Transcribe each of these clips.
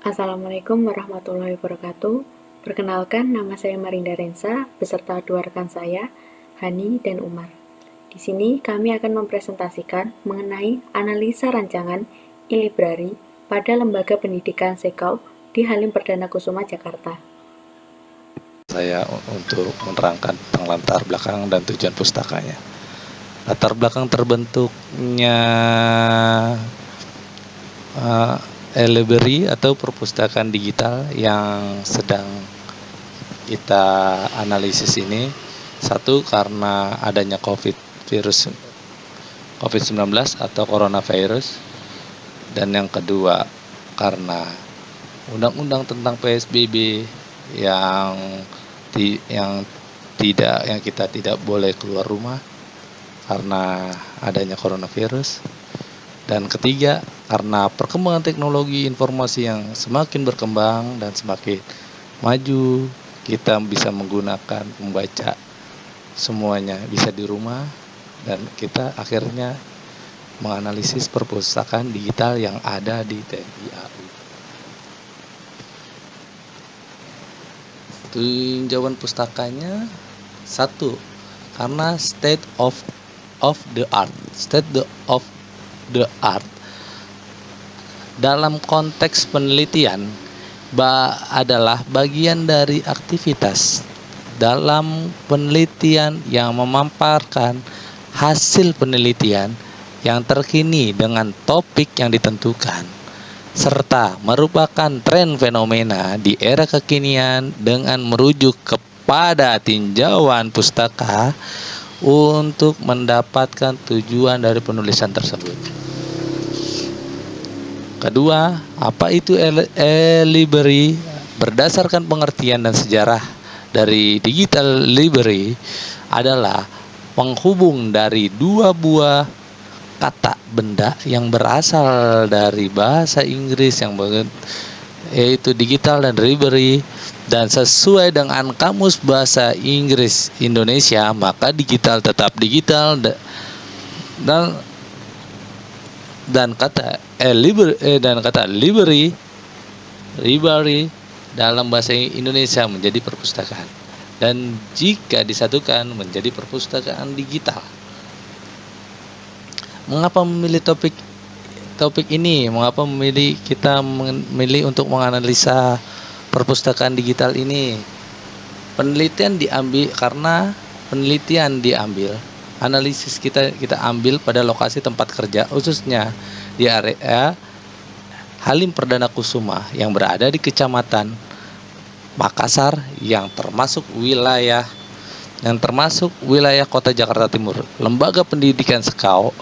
Assalamualaikum warahmatullahi wabarakatuh. Perkenalkan, nama saya Marinda Rensa, beserta dua rekan saya, Hani dan Umar. Di sini kami akan mempresentasikan mengenai analisa rancangan e-library pada Lembaga Pendidikan Sekau di Halim Perdana Kusuma, Jakarta. Saya untuk menerangkan tentang latar belakang dan tujuan pustakanya. Latar belakang terbentuknya e-library atau perpustakaan digital yang sedang kita analisis ini, satu karena adanya COVID-19 atau coronavirus, dan yang kedua karena undang-undang tentang PSBB yang kita tidak boleh keluar rumah karena adanya coronavirus. Dan ketiga, karena perkembangan teknologi informasi yang semakin berkembang dan semakin maju, kita bisa menggunakan membaca semuanya bisa di rumah, dan kita akhirnya menganalisis perpustakaan digital yang ada di TNI AU. Tinjauan pustakanya, satu, karena state of the art dalam konteks penelitian adalah bagian dari aktivitas dalam penelitian yang memaparkan hasil penelitian yang terkini dengan topik yang ditentukan, serta merupakan tren fenomena di era kekinian dengan merujuk kepada tinjauan pustaka untuk mendapatkan tujuan dari penulisan tersebut. Kedua, apa itu e-library? Berdasarkan pengertian dan sejarah dari digital library adalah penghubung dari dua buah kata benda yang berasal dari bahasa Inggris yaitu digital dan library, dan sesuai dengan kamus bahasa Inggris Indonesia, maka digital tetap digital dan kata library dalam bahasa Indonesia menjadi perpustakaan, dan jika disatukan menjadi perpustakaan digital. Mengapa memilih topik ini? Mengapa kita memilih untuk menganalisa perpustakaan digital ini? Analisis kita ambil pada lokasi tempat kerja, khususnya di area Halim Perdana Kusuma yang berada di Kecamatan Makassar yang termasuk wilayah Kota Jakarta Timur. Lembaga Pendidikan Sekau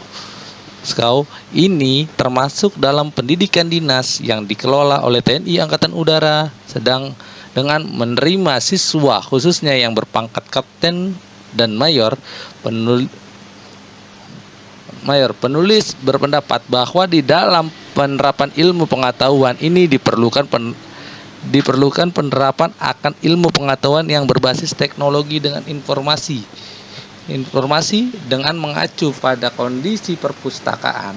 ini termasuk dalam pendidikan dinas yang dikelola oleh TNI Angkatan Udara, sedang dengan menerima siswa khususnya yang berpangkat kapten dan mayor. Penulis berpendapat bahwa di dalam penerapan ilmu pengetahuan ini diperlukan penerapan akan ilmu pengetahuan yang berbasis teknologi dengan informasi dengan mengacu pada kondisi perpustakaan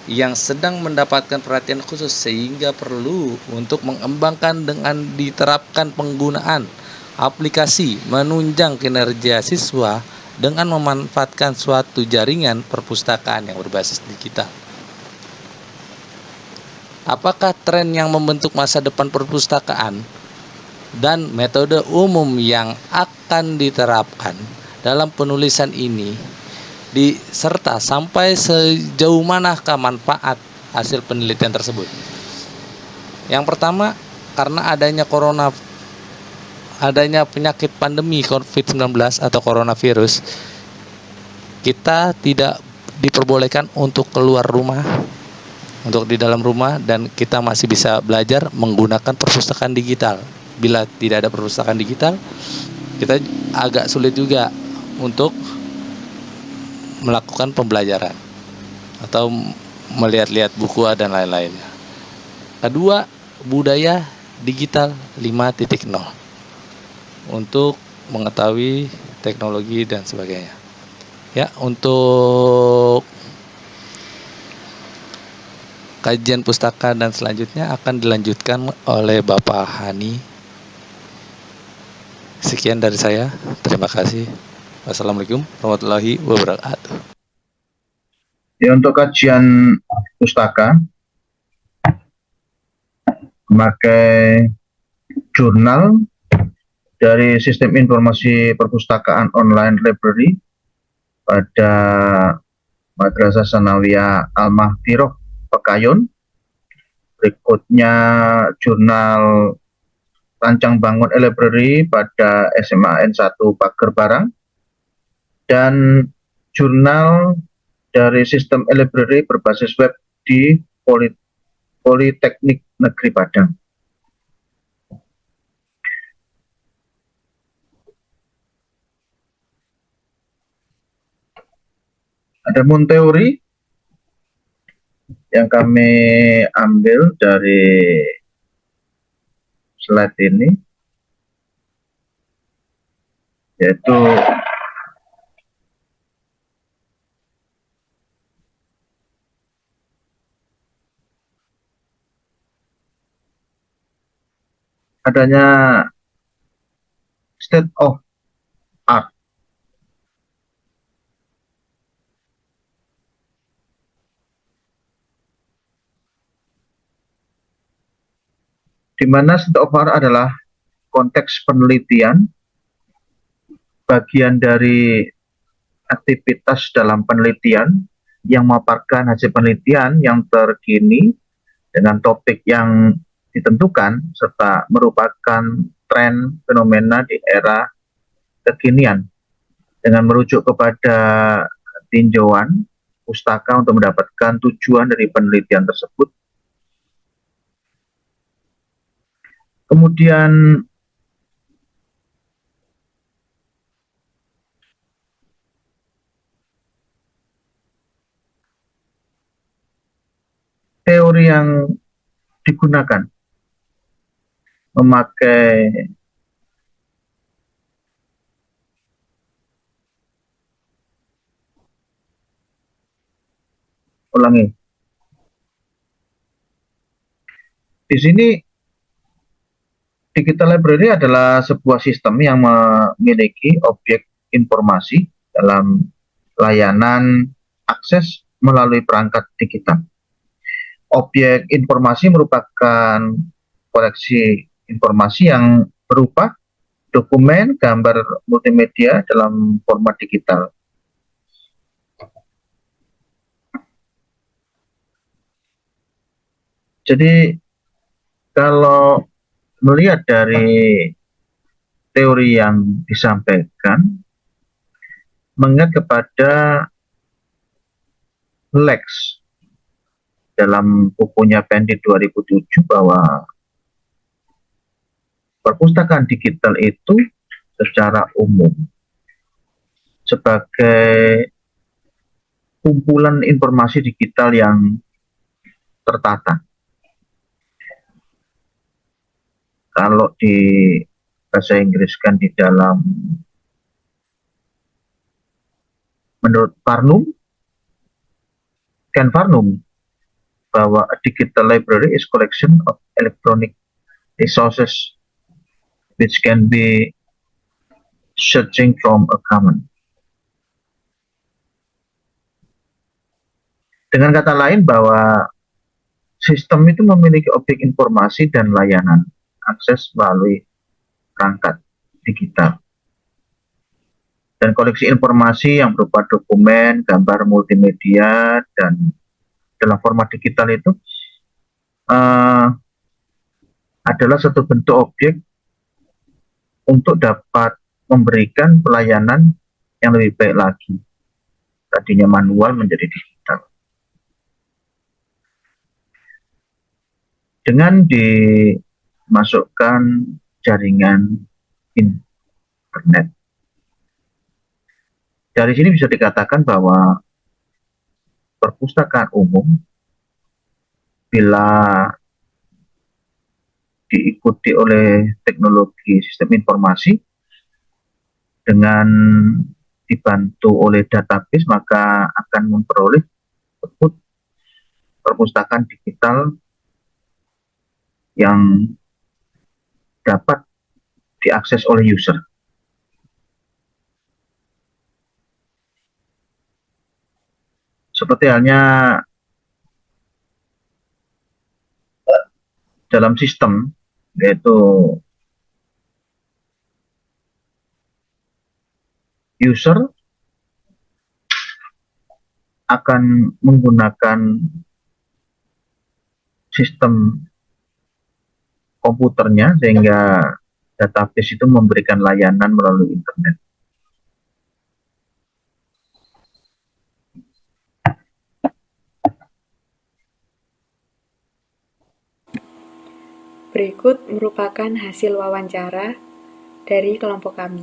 yang sedang mendapatkan perhatian khusus, sehingga perlu untuk mengembangkan dengan diterapkan penggunaan aplikasi menunjang kinerja siswa dengan memanfaatkan suatu jaringan perpustakaan yang berbasis digital. Apakah tren yang membentuk masa depan perpustakaan dan metode umum yang akan diterapkan dalam penulisan ini, serta sampai sejauh manakah manfaat hasil penelitian tersebut? Yang pertama, karena adanya penyakit pandemi COVID-19 atau coronavirus, kita tidak diperbolehkan untuk keluar rumah, untuk di dalam rumah, dan kita masih bisa belajar menggunakan perpustakaan digital. Bila tidak ada perpustakaan digital, kita agak sulit juga untuk melakukan pembelajaran atau melihat-lihat buku dan lain-lain. Kedua, budaya digital 5.0 untuk mengetahui teknologi dan sebagainya. Ya, untuk kajian pustaka dan selanjutnya akan dilanjutkan oleh Bapak Hani. Sekian dari saya. Terima kasih. Wassalamualaikum warahmatullahi wabarakatuh. Ya, untuk kajian pustaka memakai jurnal dari Sistem Informasi Perpustakaan Online Library pada Madrasah Sanawiyah Al-Mahfiroh Pekayun. Berikutnya jurnal Rancang Bangun e-Library pada SMA N1 Pager Barang, dan jurnal dari Sistem e-Library berbasis web di Politeknik Negeri Padang. Adapun teori yang kami ambil dari slide ini, yaitu adanya state of art. Di mana state of art adalah konteks penelitian, bagian dari aktivitas dalam penelitian yang memaparkan hasil penelitian yang terkini dengan topik yang ditentukan, serta merupakan tren fenomena di era kekinian dengan merujuk kepada tinjauan pustaka untuk mendapatkan tujuan dari penelitian tersebut. Kemudian teori yang digunakan memakai di sini digital library adalah sebuah sistem yang memiliki objek informasi dalam layanan akses melalui perangkat digital. Objek informasi merupakan koleksi informasi yang berupa dokumen, gambar, multimedia dalam format digital. Jadi kalau melihat dari teori yang disampaikan, mengingat kepada Lex dalam bukunya Pendi 2007 bahwa perpustakaan digital itu secara umum sebagai kumpulan informasi digital yang tertata. Kalau di bahasa Inggris kan di dalam, menurut Farnum, Ken Farnum, bahwa a digital library is collection of electronic resources which can be searching from a common. Dengan kata lain bahwa sistem itu memiliki objek informasi dan layanan akses melalui perangkat digital. Dan koleksi informasi yang berupa dokumen, gambar, multimedia, dan dalam format digital itu adalah satu bentuk objek untuk dapat memberikan pelayanan yang lebih baik lagi. Tadinya manual menjadi digital. Dengan dimasukkan jaringan internet. Dari sini bisa dikatakan bahwa perpustakaan umum bila diikuti oleh teknologi sistem informasi dengan dibantu oleh database, maka akan memperoleh output perpustakaan digital yang dapat diakses oleh user. Seperti halnya dalam sistem, yaitu user akan menggunakan sistem komputernya sehingga database itu memberikan layanan melalui internet. Berikut merupakan hasil wawancara dari kelompok kami.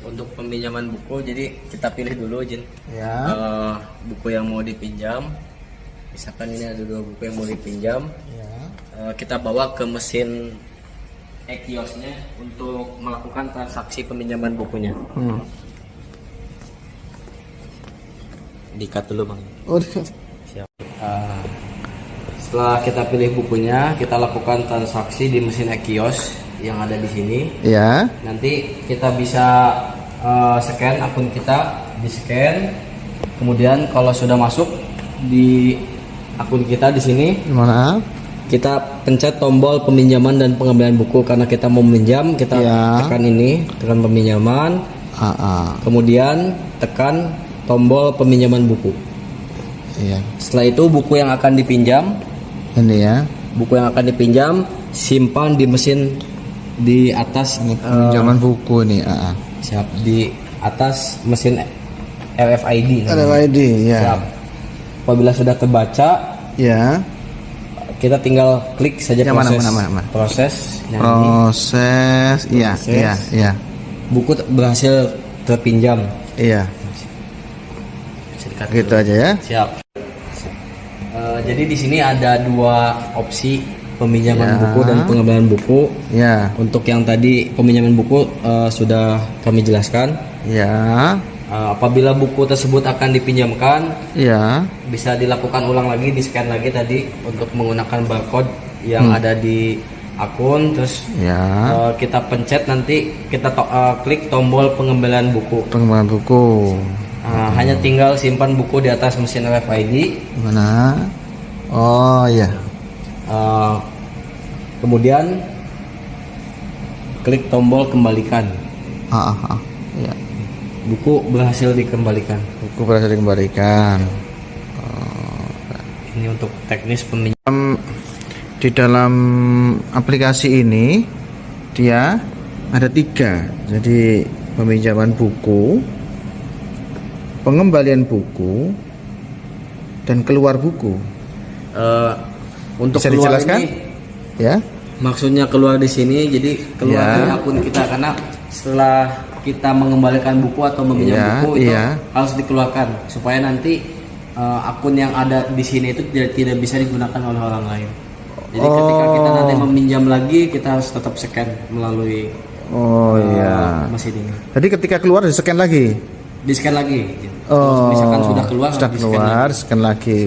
Untuk peminjaman buku, jadi kita pilih dulu Jin, Ya. buku yang mau dipinjam. Misalkan ini ada 2 buku yang mau dipinjam, Ya. kita bawa ke mesin e-kiosnya untuk melakukan transaksi peminjaman bukunya. Dikat dulu bang. Oh, Siap. Setelah kita pilih bukunya, kita lakukan transaksi di mesin e-kios yang ada di sini. ya. Nanti kita bisa scan akun kita, di scan. Kemudian kalau sudah masuk di akun kita di sini, Mana? kita pencet tombol peminjaman dan pengambilan buku karena kita mau meminjam. Kita Ya. tekan ini, tekan peminjaman. Kemudian tekan tombol peminjaman buku. Iya. Setelah itu buku yang akan dipinjam, Ini ya. buku yang akan dipinjam simpan di mesin di atas Pinjaman buku nih. siap di atas mesin RFID. Ada ID ya. Siap. Apabila sudah terbaca, Ya. kita tinggal klik saja Yang mana, proses mana? proses. Yang ini. Proses. Iya, Proses. iya, iya. Buku berhasil terpinjam. Iya. Bisa dikat Gitu dulu. aja ya. Siap. Jadi di sini ada 2 opsi peminjaman Ya. buku dan pengambilan buku. Ya. Untuk yang tadi peminjaman buku sudah kami jelaskan. Ya. Apabila buku tersebut akan dipinjamkan, Ya. bisa dilakukan ulang lagi, di scan lagi tadi untuk menggunakan barcode yang ada di akun. Terus Ya. kita pencet, nanti kita klik tombol pengembalian buku. Pengembangan buku. Hanya tinggal simpan buku di atas mesin RFID. Mana? Oh iya. Kemudian klik tombol kembalikan. Ya. Buku berhasil dikembalikan. Buku berhasil dikembalikan. Ini untuk teknis peminjaman. Di dalam aplikasi ini dia ada 3. Jadi peminjaman buku, pengembalian buku, dan keluar buku. Untuk Bisa keluar dijelaskan? ini, Ya. maksudnya keluar di sini, jadi keluar Ya. dari akun kita, karena setelah kita mengembalikan buku atau meminjam Ya, buku itu iya. harus dikeluarkan supaya nanti akun yang ada di sini itu tidak bisa digunakan oleh orang lain. Jadi ketika kita nanti meminjam lagi, kita harus tetap scan melalui Oh iya. mesin ini. Jadi ketika keluar di scan lagi. Di scan lagi. Kalau misalkan sudah keluar, sudah harus di-scan keluar, lagi. scan lagi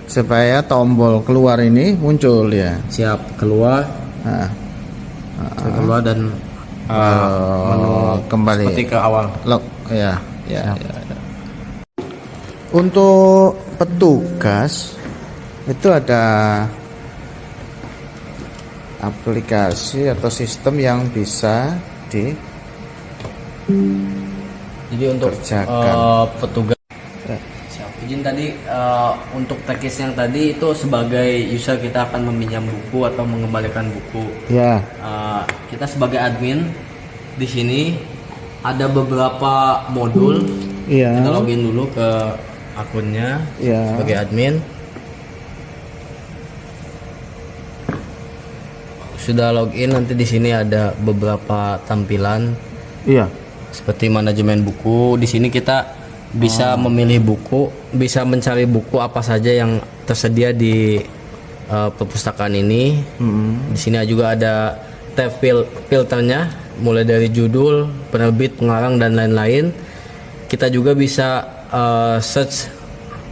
supaya tombol keluar ini muncul ya. Siap, keluar, Nah, keluar dan menu kembali. seperti ke awal. Ya. Untuk petugas itu ada aplikasi atau sistem yang bisa Jadi untuk kerjakan. petugas. Siap. Izin tadi untuk teknis yang tadi itu sebagai user kita akan meminjam buku atau mengembalikan buku. Ya. Kita sebagai admin di sini ada beberapa modul. Iya. Kita login dulu ke akunnya Iya. sebagai admin. Sudah login, nanti di sini ada beberapa tampilan Iya. seperti manajemen buku. Di sini kita bisa memilih buku, bisa mencari buku apa saja yang tersedia di perpustakaan ini. Di sini juga ada tab filternya, mulai dari judul, penerbit, pengarang dan lain-lain. Kita juga bisa search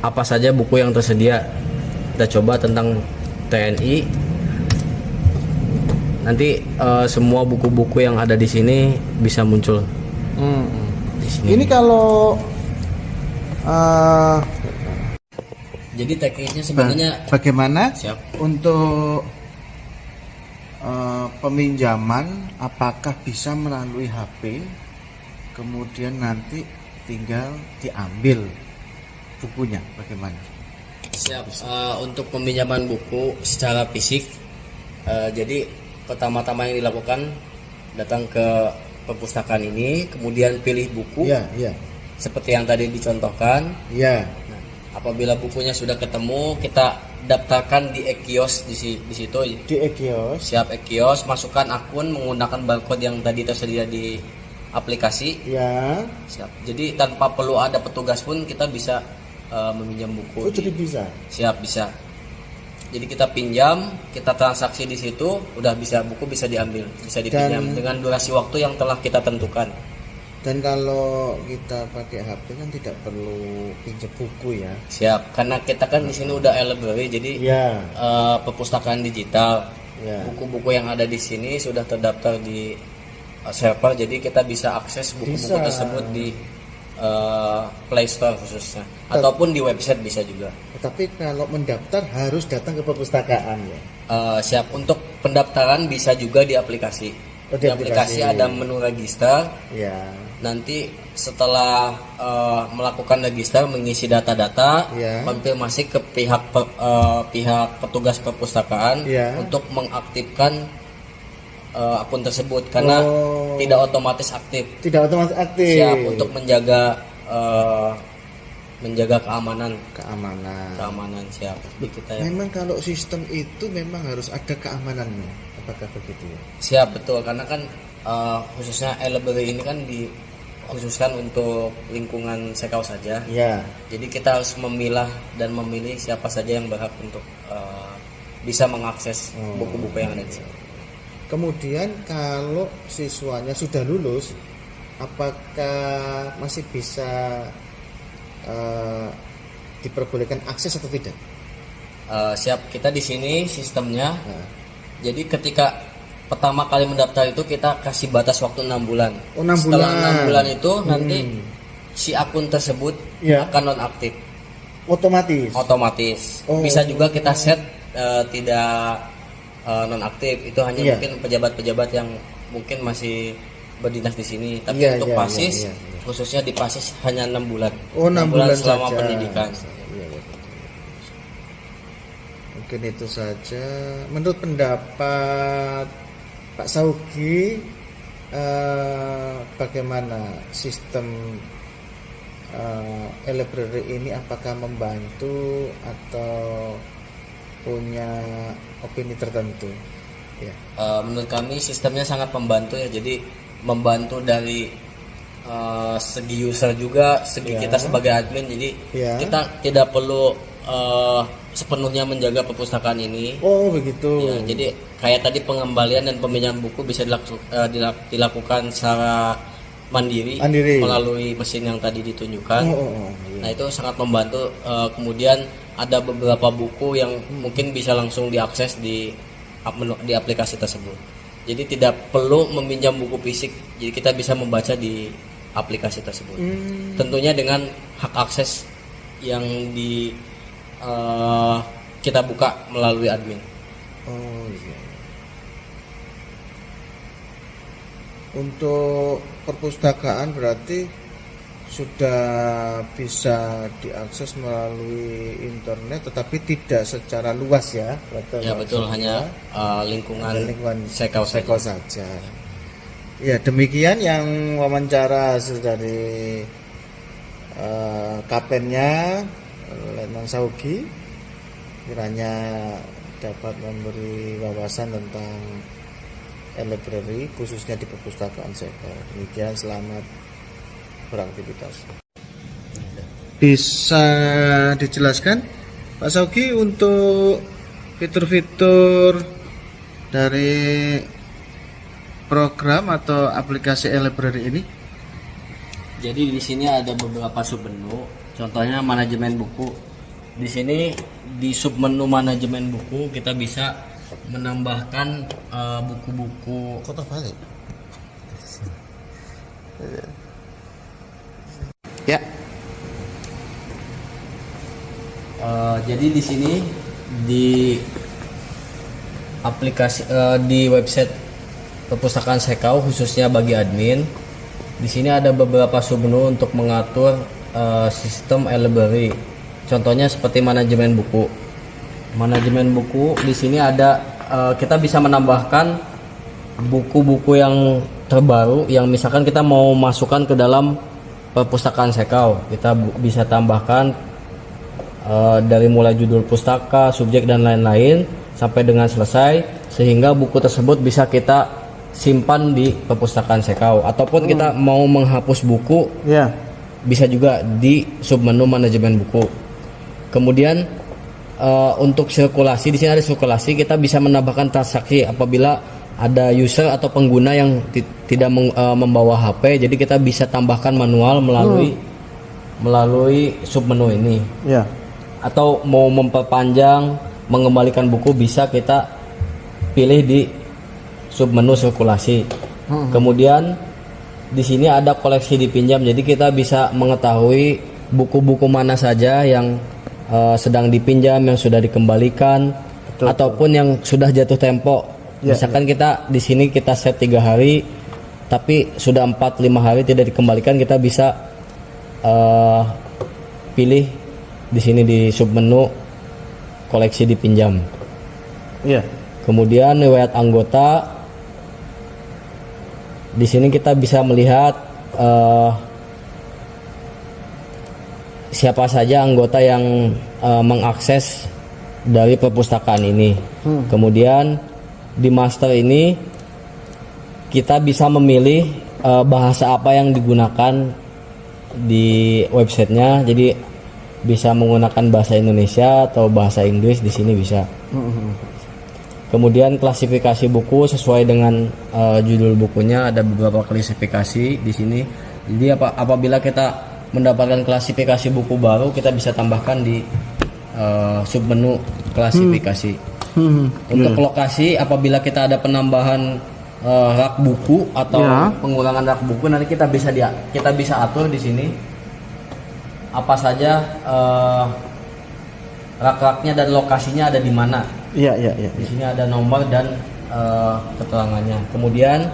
apa saja buku yang tersedia. Kita coba tentang TNI. Nanti semua buku-buku yang ada di sini bisa muncul. Di sini. Ini kalau Jadi teknisnya sebenarnya bagaimana siap. untuk peminjaman, apakah bisa melalui HP, kemudian nanti tinggal diambil bukunya, bagaimana? Siap. Untuk peminjaman buku secara fisik, jadi pertama-tama yang dilakukan datang ke perpustakaan ini, kemudian pilih buku Iya. seperti yang tadi dicontohkan. Iya. Nah, apabila bukunya sudah ketemu, kita daftarkan di e-kios di situ. Di e-kios. Siap e-kios, masukkan akun menggunakan barcode yang tadi tersedia di aplikasi. Ya. Siap. Jadi tanpa perlu ada petugas pun kita bisa meminjam buku. Oh, jadi bisa. Siap, bisa. Jadi kita pinjam, kita transaksi di situ, udah bisa, buku bisa diambil, bisa dipinjam dengan durasi waktu yang telah kita tentukan. Dan kalau kita pakai HP kan tidak perlu pinjam buku ya. Siap, karena kita kan di sini udah e-library, jadi Iya. perpustakaan digital. Ya. Buku-buku yang ada di sini sudah terdaftar di server, jadi kita bisa akses buku-buku Bisa. tersebut di Play Store khususnya, ataupun di website bisa juga. Tapi kalau mendaftar harus datang ke perpustakaan ya. Siap, untuk pendaftaran bisa juga di aplikasi. Oh, Di aplikasi ada menu register. Ya. Nanti setelah melakukan register, mengisi data-data, Ya. konfirmasi ke pihak petugas perpustakaan Ya. untuk mengaktifkan akun tersebut, karena Oh. tidak otomatis aktif. Tidak otomatis aktif. Siap, untuk menjaga keamanan. Keamanan. Siap. Jadi kita ya. Memang kalau sistem itu memang harus ada keamanannya. Apakah begitu ya? Siap, betul, karena kan khususnya e-library ini kan dikhususkan untuk lingkungan Sekau saja. Ya. Jadi kita harus memilah dan memilih siapa saja yang berhak untuk bisa mengakses buku-buku yang ada di sini. Kemudian kalau siswanya sudah lulus, apakah masih bisa diperbolehkan akses atau tidak? Siap, kita di sini sistemnya. Nah. Jadi ketika pertama kali mendaftar itu kita kasih batas waktu 6 bulan. Oh, 6 Setelah bulan. 6 bulan itu nanti si akun tersebut Ya. akan nonaktif Otomatis. Oh. Bisa juga kita set tidak nonaktif. Itu hanya Iya. mungkin pejabat-pejabat yang mungkin masih berdinas di sini. Tapi Iya, untuk iya, PASIS, iya, iya. khususnya di PASIS hanya 6 bulan. Oh, 6 bulan selama saja. pendidikan. Iya, iya. Mungkin itu saja. Menurut pendapat Pak Saugi, bagaimana sistem e-library ini, apakah membantu atau punya opini tertentu? Ya. Menurut kami sistemnya sangat membantu ya. Jadi membantu dari segi user juga, segi Ya. kita sebagai admin. Jadi Ya. kita tidak perlu sepenuhnya menjaga perpustakaan ini. Oh, begitu. Ya, jadi kayak tadi pengembalian dan peminjaman buku bisa dilakukan secara mandiri melalui mesin yang tadi ditunjukkan. Iya. Nah, itu sangat membantu. Kemudian ada beberapa buku yang mungkin bisa langsung diakses di aplikasi tersebut. Jadi tidak perlu meminjam buku fisik. Jadi kita bisa membaca di aplikasi tersebut. Tentunya dengan hak akses yang kita buka melalui admin. Oh iya. Untuk perpustakaan berarti sudah bisa diakses melalui internet, tetapi tidak secara luas ya. Ya betul, hanya lingkungan Sekau saja. Ya, demikian yang wawancara dari Kaptennya Letnan Saugi, kiranya dapat memberi wawasan tentang e-library khususnya di perpustakaan Sekau. Demikian, selamat beraktivitas. Bisa dijelaskan Pak Saugi untuk fitur-fitur dari program atau aplikasi e-library ini? Jadi di sini ada beberapa submenu. Contohnya manajemen buku. Di sini di submenu manajemen buku kita bisa menambahkan buku-buku. Kota balik. Ya. Jadi di sini di aplikasi di website perpustakaan Sekau khususnya bagi admin, di sini ada beberapa submenu untuk mengatur sistem e-library. Contohnya seperti manajemen buku. Manajemen buku di sini ada kita bisa menambahkan buku-buku yang terbaru yang misalkan kita mau masukkan ke dalam perpustakaan Sekau. Kita bisa tambahkan dari mulai judul pustaka, subjek dan lain-lain sampai dengan selesai, sehingga buku tersebut bisa kita simpan di perpustakaan Sekau. Ataupun kita mau menghapus buku, bisa juga di submenu manajemen buku. Kemudian untuk sirkulasi, di sini ada sirkulasi, kita bisa menambahkan transaksi apabila ada user atau pengguna yang tidak membawa HP, jadi kita bisa tambahkan manual melalui submenu ini. Atau mau memperpanjang, mengembalikan buku, bisa kita pilih di submenu sirkulasi. Kemudian di sini ada koleksi dipinjam, jadi kita bisa mengetahui buku-buku mana saja yang sedang dipinjam, yang sudah dikembalikan, ataupun yang sudah jatuh tempo. Misalkan kita di sini kita set 3 hari, tapi sudah 4-5 hari tidak dikembalikan, kita bisa pilih di sini di submenu koleksi dipinjam. Kemudian riwayat anggota, di sini kita bisa melihat siapa saja anggota yang mengakses dari perpustakaan ini. Kemudian di master ini kita bisa memilih bahasa apa yang digunakan di websitenya. Jadi bisa menggunakan bahasa Indonesia atau bahasa Inggris, di sini bisa. Kemudian klasifikasi buku sesuai dengan judul bukunya, ada beberapa klasifikasi di sini. Jadi apabila kita mendapatkan klasifikasi buku baru, kita bisa tambahkan di submenu klasifikasi. Untuk lokasi, apabila kita ada penambahan rak buku atau pengurangan rak buku, nanti kita bisa atur di sini apa saja rak-raknya dan lokasinya ada di mana. Di sini ada nomor dan keterangannya. Kemudian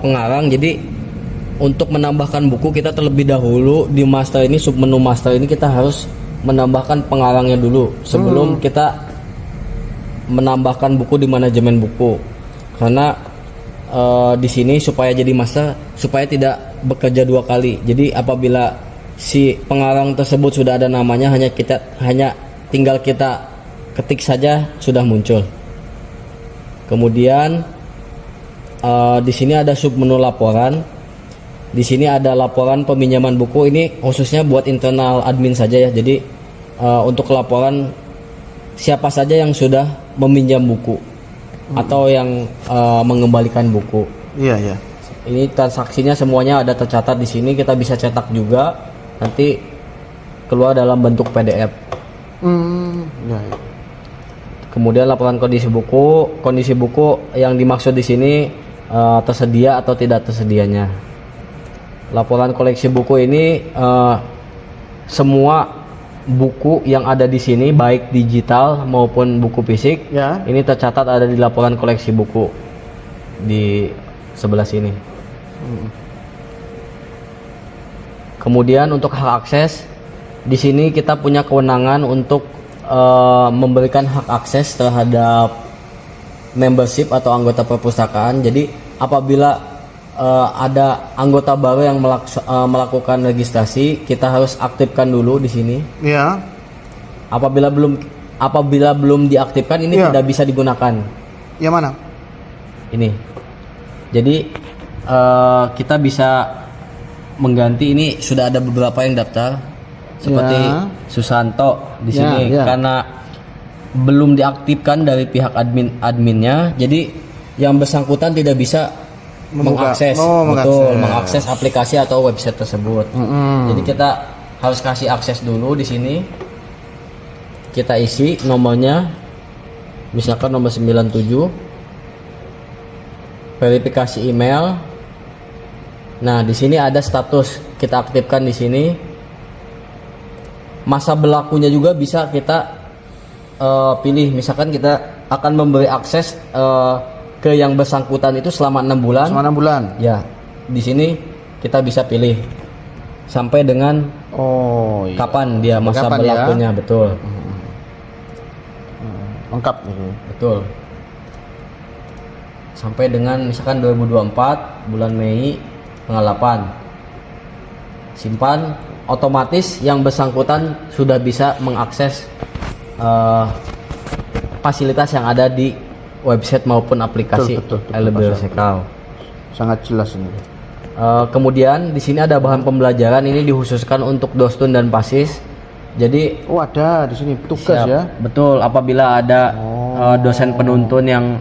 pengarang. Jadi untuk menambahkan buku, kita terlebih dahulu di master ini, submenu master ini, kita harus menambahkan pengarangnya dulu sebelum kita menambahkan buku di manajemen buku. Karena di sini supaya jadi master, supaya tidak bekerja 2 kali. Jadi apabila si pengarang tersebut sudah ada namanya, hanya tinggal kita ketik saja sudah muncul. Kemudian di sini ada submenu laporan. Di sini ada laporan peminjaman buku, ini khususnya buat internal admin saja ya. Jadi untuk laporan siapa saja yang sudah meminjam buku atau yang mengembalikan buku. Ini transaksinya semuanya ada tercatat di sini. Kita bisa cetak juga, nanti keluar dalam bentuk PDF. Kemudian laporan kondisi buku. Kondisi buku yang dimaksud di sini tersedia atau tidak tersedianya. Laporan koleksi buku ini semua buku yang ada di sini, baik digital maupun buku fisik, ini tercatat ada di laporan koleksi buku di sebelah sini. Kemudian untuk hak akses, di sini kita punya kewenangan untuk memberikan hak akses terhadap membership atau anggota perpustakaan. Jadi apabila ada anggota baru yang melakukan registrasi, kita harus aktifkan dulu di sini. Apabila belum diaktifkan, ini tidak bisa digunakan. Yang mana? Ini. Jadi kita bisa mengganti. Ini sudah ada beberapa yang daftar, seperti Susanto di sini, karena belum diaktifkan dari pihak adminnya. Jadi yang bersangkutan tidak bisa mengakses, betul, mengakses aplikasi atau website tersebut. Jadi kita harus kasih akses dulu di sini. Kita isi nomornya, misalkan nomor 97, verifikasi email. Nah, di sini ada status, kita aktifkan di sini. Masa berlakunya juga bisa kita pilih, misalkan kita akan memberi akses ke yang bersangkutan itu selama 6 bulan. Selama 6 bulan. Ya, di sini kita bisa pilih sampai dengan kapan dia masa kapan berlakunya, betul. Lengkap gitu. Betul. Sampai dengan misalkan 2024 bulan Mei tanggal 8. Simpan, otomatis yang bersangkutan sudah bisa mengakses fasilitas yang ada di website maupun aplikasi LBRS Account. Sangat jelas ini. Kemudian di sini ada bahan pembelajaran, ini dikhususkan untuk Dostun dan Pasis. Jadi ada di sini tugas ya. Betul, apabila ada dosen penuntun yang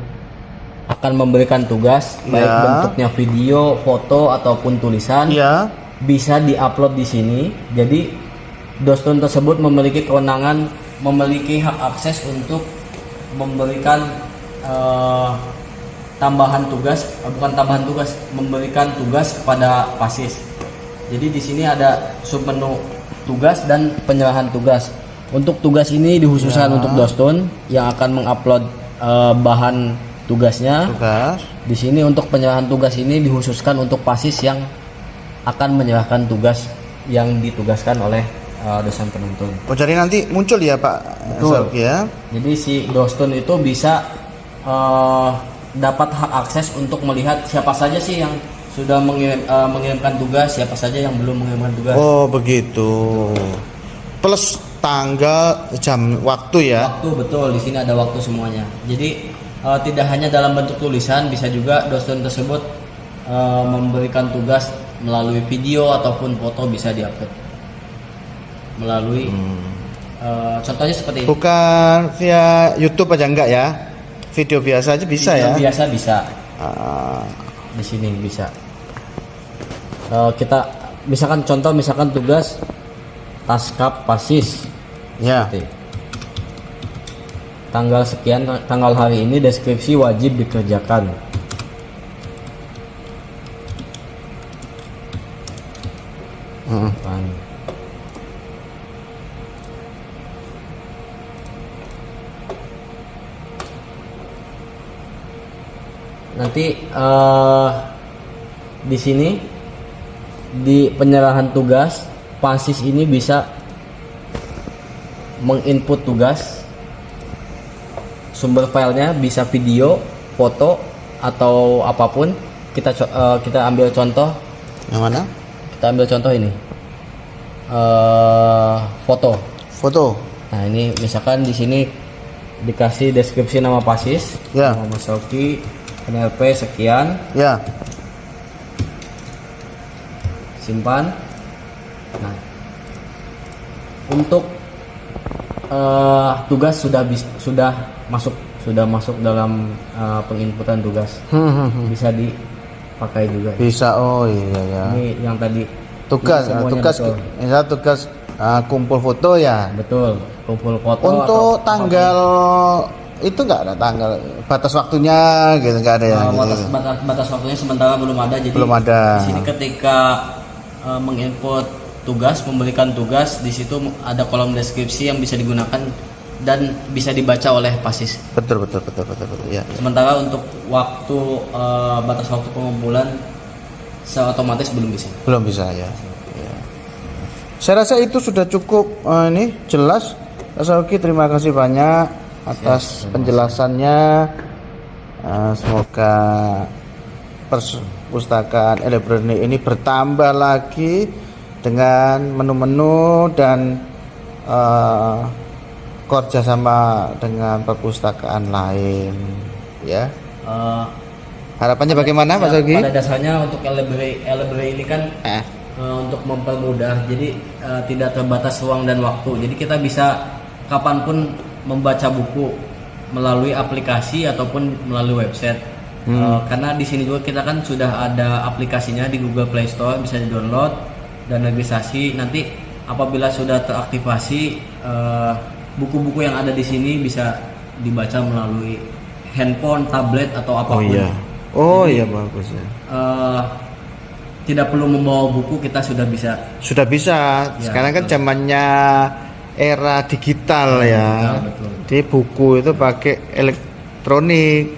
akan memberikan tugas, baik bentuknya video, foto ataupun tulisan, bisa diupload di sini. Jadi Dostun tersebut memiliki kewenangan, memiliki hak akses untuk memberikan tambahan tugas, memberikan tugas kepada Pasis. Jadi di sini ada submenu tugas dan penyerahan tugas. Untuk tugas ini dikhususkan untuk Dostun yang akan mengupload bahan tugasnya. Di sini untuk penyerahan tugas ini dikhususkan untuk Pasis yang akan menyerahkan tugas yang ditugaskan oleh dosen penuntun. Jadi nanti muncul ya Pak Sarki ya. Jadi si Dostun itu bisa dapat hak akses untuk melihat siapa saja sih yang sudah mengirimkan tugas, siapa saja yang belum mengirimkan tugas. Oh begitu. Plus tanggal, jam, waktu ya. Waktu, betul, di sini ada waktu semuanya. Jadi tidak hanya dalam bentuk tulisan, bisa juga Dostun tersebut memberikan tugas melalui video ataupun foto, bisa diupload melalui contohnya seperti ini. Bukan via YouTube aja enggak ya? Video biasa aja bisa video ya? Biasa bisa. Di sini bisa. Kita misalkan tugas Taskap Pasis. Ya. Seperti, tanggal sekian, tanggal hari ini deskripsi wajib dikerjakan. Nanti di sini di penyerahan tugas Pasis ini bisa menginput tugas, sumber filenya bisa video, foto atau apapun. Kita ambil contoh. Yang mana? Kita ambil contoh ini. Foto. Nah, ini misalkan di sini dikasih deskripsi nama Pasis, nama Mas Oki, NLP sekian. Ya. Simpan. Nah, untuk tugas sudah masuk dalam penginputan tugas. Bisa dipakai juga. Bisa. Oh iya ya. Ini yang tadi tugas kumpul foto ya. Betul, kumpul foto. Untuk tanggal itu nggak ada tanggal batas waktunya gitu, nggak ada ya? Batas waktunya sementara belum ada. Jadi belum ada. Di sini ketika menginput tugas, memberikan tugas, di situ ada kolom deskripsi yang bisa digunakan dan bisa dibaca oleh Pasis. Betul ya. Sementara untuk waktu batas waktu pengumpulan seotomatis belum bisa. Belum bisa ya. Saya rasa itu sudah cukup ini jelas. Mas Oki, terima kasih banyak atas penjelasannya. Semoga perpustakaan Elebrene ini bertambah lagi dengan menu-menu dan kerjasama dengan perpustakaan lain ya. Harapannya bagaimana Pak Oki? Pada dasarnya untuk Elebrene ini kan untuk mempermudah, jadi tidak terbatas ruang dan waktu. Jadi kita bisa kapanpun membaca buku melalui aplikasi ataupun melalui website. Karena di sini juga kita kan sudah ada aplikasinya di Google Play Store, bisa di-download dan registrasi. Nanti apabila sudah teraktivasi, buku-buku yang ada di sini bisa dibaca melalui handphone, tablet atau apapun. Iya bagus ya. Tidak perlu membawa buku, kita sudah bisa. Sudah bisa. Sekarang kan zamannya era digital ya. Betul. Di buku itu pakai elektronik.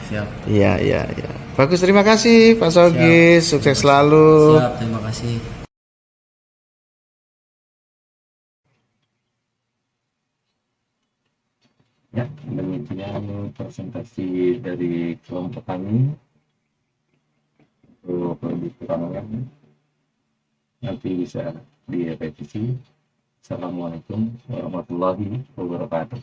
Siap. Iya. Bagus, terima kasih Pak Sogi. Sukses selalu. Siap, terima kasih. Ya, demikian presentasi dari kelompok kami. Untuk lebih kurangnya nanti bisa direvisi. Assalamualaikum warahmatullahi wabarakatuh.